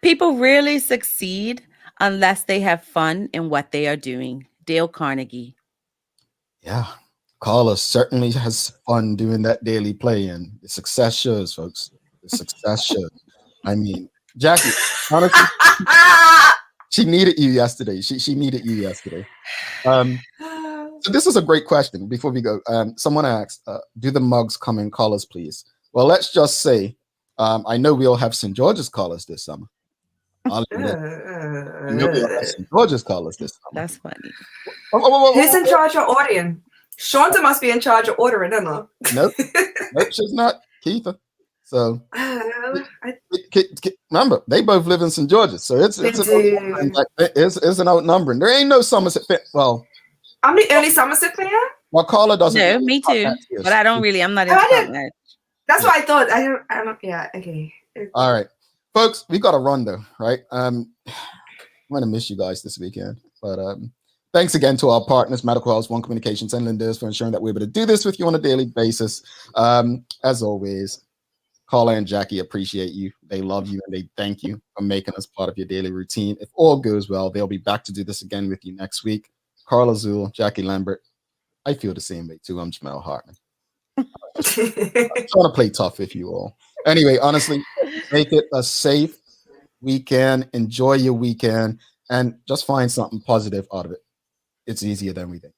People rarely succeed unless they have fun in what they are doing. Dale Carnegie. Yeah. Carla certainly has fun doing that daily play, and the success shows, folks. The success shows. I mean, Jackie, honestly, she needed you yesterday. She needed you yesterday. So this is a great question. Before we go, someone asked, "Do the mugs come in colors, please?" Well, let's just say, I know we'll have St. George's colors this summer. I know we'll have St. George's colors this summer. That's funny. Who's in charge of ordering? Shonda must be in charge of ordering, isn't her? Nope, she's not. Keitha. So remember, they both live in St. George's, so it's an outnumbering. There ain't no Somerset fan. Well, I'm the only Somerset fan. Well, Carla doesn't. No, me too. But I don't really. I'm not into that. That's what I thought. I don't. Yeah. Okay. All right, folks, we got a run though, right? I'm gonna miss you guys this weekend, but thanks again to our partners, Medical House, One Communications, and Linders for ensuring that we're able to do this with you on a daily basis. As always, Carla and Jackie appreciate you. They love you and they thank you for making us part of your daily routine. If all goes well, they'll be back to do this again with you next week. Carla Zool, Jackie Lambert. I feel the same way too. I'm Shamow Hartman. I'm trying to play tough with you all. Anyway, honestly, make it a safe weekend. Enjoy your weekend and just find something positive out of it. It's easier than we think.